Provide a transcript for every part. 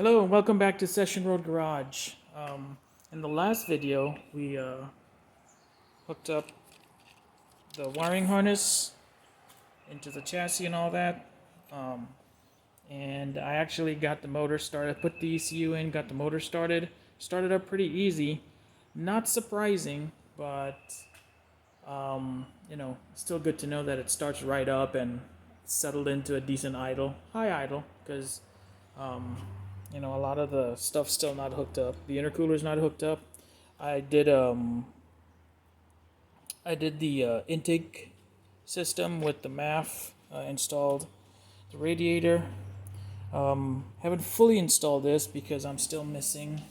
Hello and welcome back to Session Road Garage. In the last video, we hooked up the wiring harness into the chassis and all that. And I actually got the motor started, put the ECU in, got the motor started. Started up pretty easy. Not surprising, but still good to know that it starts right up and settled into a decent idle, high idle, because a lot of the stuff's still not hooked up. The intercooler's not hooked up. I did the intake system with the MAF installed. The radiator. Haven't fully installed this because I'm still missing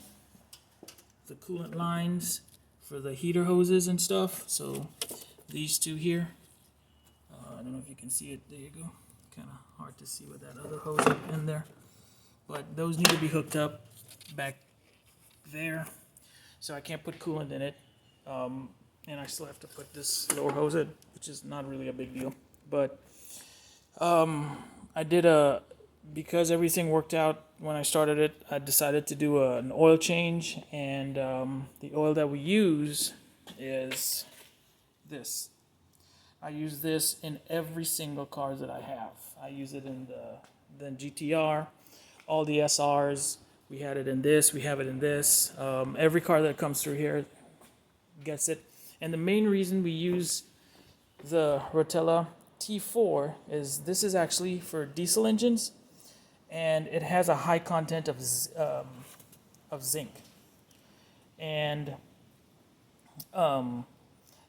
the coolant lines for the heater hoses and stuff. So these two here. I don't know if you can see it. There you go. Kind of hard to see with that other hose in there. But those need to be hooked up back there, so I can't put coolant in it, and I still have to put this lower hose in, which is not really a big deal. But I did because everything worked out when I started it, I decided to do an oil change, and the oil that we use is this. I use this in every single car that I have. I use it in the GTR, all the SRs. We had it in this. We have it in this. Every car that comes through here gets it. And the main reason we use the Rotella T4 is this is actually for diesel engines, and it has a high content of zinc. And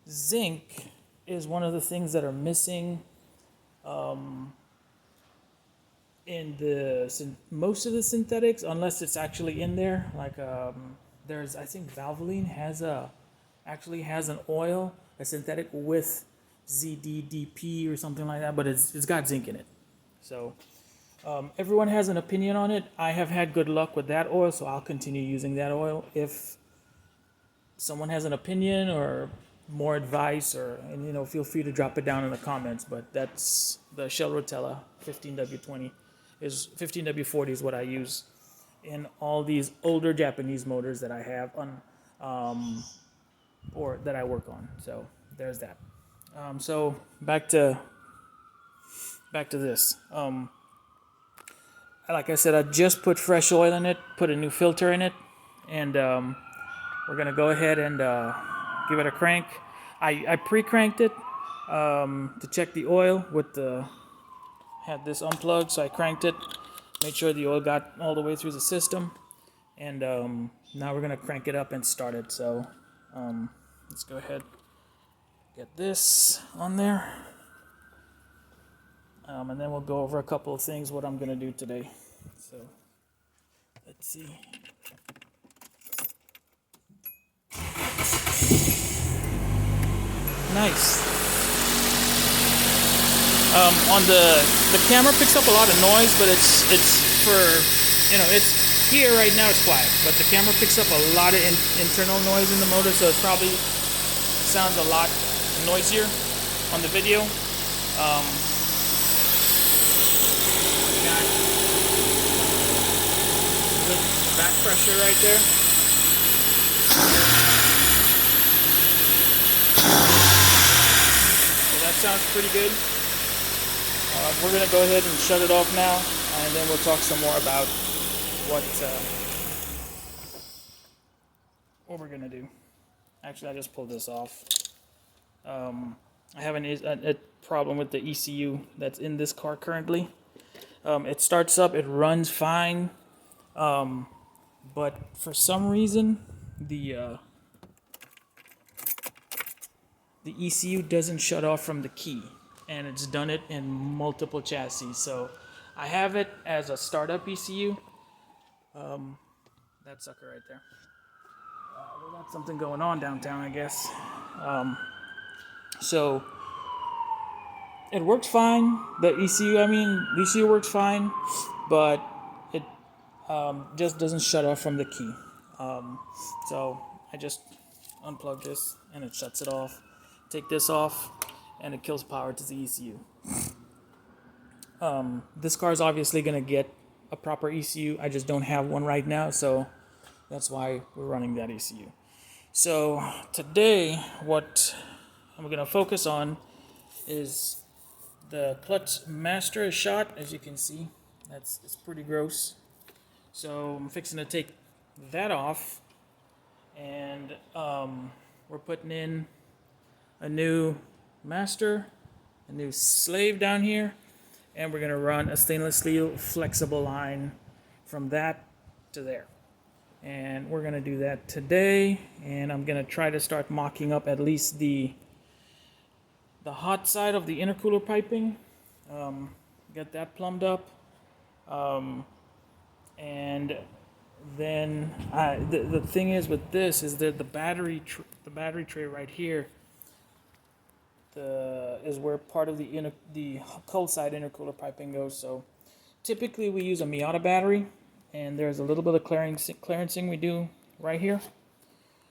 zinc is one of the things that are missing in most of the synthetics, unless it's actually in there. Like there's, I think Valvoline actually has an oil, a synthetic with ZDDP or something like that, but it's got zinc in it. So everyone has an opinion on it. I have had good luck with that oil, so I'll continue using that oil. If someone has an opinion or more advice, feel free to drop it down in the comments. But that's the Shell Rotella 15W20 is 15W40 is what I use in all these older Japanese motors that I have on or that I work on. So there's that. So back to this. Like I said, I just put fresh oil in it, put a new filter in it, and we're gonna go ahead and give it a crank. I pre-cranked it to check the oil with had this unplugged, so I cranked it, made sure the oil got all the way through the system, and now we're gonna crank it up and start it. So let's go ahead, get this on there, and then we'll go over a couple of things what I'm gonna do today. So let's see. Nice. On the camera picks up a lot of noise, but it's for it's here right now, it's quiet, but the camera picks up a lot of internal noise in the motor, so it probably sounds a lot noisier on the video. Got good back pressure right there. So that sounds pretty good. We're going to go ahead and shut it off now, and then we'll talk some more about what we're going to do. Actually, I just pulled this off. I have a problem with the ECU that's in this car currently. It starts up, it runs fine, but for some reason, the ECU doesn't shut off from the key. And it's done it in multiple chassis. So I have it as a startup ECU. That sucker right there. We got something going on downtown, I guess. So it works fine. The ECU works fine, but it just doesn't shut off from the key. So I just unplug this and it shuts it off. Take this off, and it kills power to the ECU. This car is obviously going to get a proper ECU. I just don't have one right now, so that's why we're running that ECU. So today, what I'm going to focus on is the clutch master shot. As you can see, it's pretty gross. So I'm fixing to take that off, and we're putting in a new master, a new slave down here, and we're going to run a stainless steel flexible line from that to there. And we're going to do that today, and I'm going to try to start mocking up at least the hot side of the intercooler piping, get that plumbed up, and then the thing is with this is that the battery tray right here is where part of the cold side intercooler piping goes. So typically we use a Miata battery, and there's a little bit of clearancing we do right here,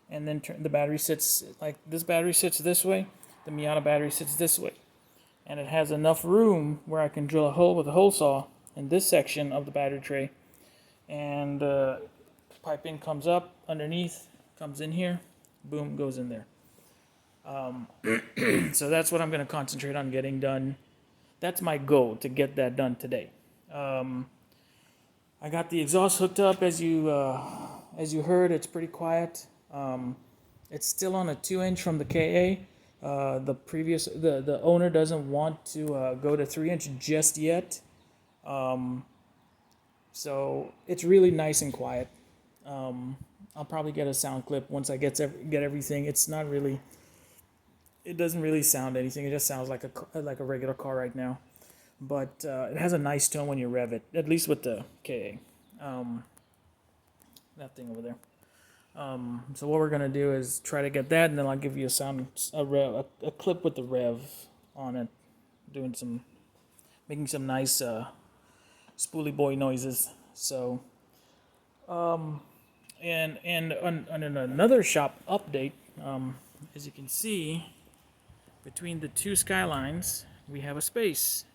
and then the battery sits like this. Battery sits this way, the Miata battery sits this way, and it has enough room where I can drill a hole with a hole saw in this section of the battery tray, and piping comes up underneath, comes in here, boom, goes in there. So that's what I'm going to concentrate on getting done. That's my goal, to get that done today. I got the exhaust hooked up. As you heard, it's pretty quiet. It's still on a 2-inch from the KA. The owner doesn't want to go to 3-inch just yet. So it's really nice and quiet. I'll probably get a sound clip once I get everything. It's not really. It doesn't really sound anything. It just sounds like a regular car right now. But it has a nice tone when you rev it, at least with the KA. That thing over there. So what we're gonna do is try to get that, and then I'll give you a clip with the rev on it, making some nice spoolie boy noises. So, and on another shop update, as you can see, between the two Skylines, we have a space.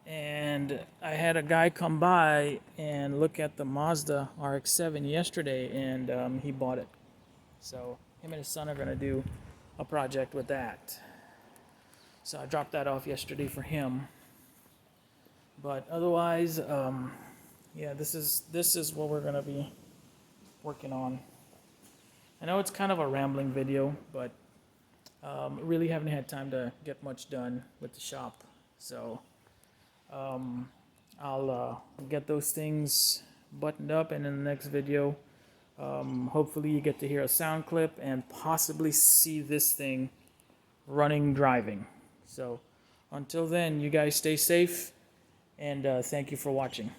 And I had a guy come by and look at the Mazda RX-7 yesterday, and he bought it. So him and his son are going to do a project with that. So I dropped that off yesterday for him. But otherwise, yeah, this is what we're going to be working on. I know it's kind of a rambling video, but really haven't had time to get much done with the shop. So I'll get those things buttoned up, and in the next video, hopefully you get to hear a sound clip and possibly see this thing driving. So until then, you guys stay safe, and thank you for watching.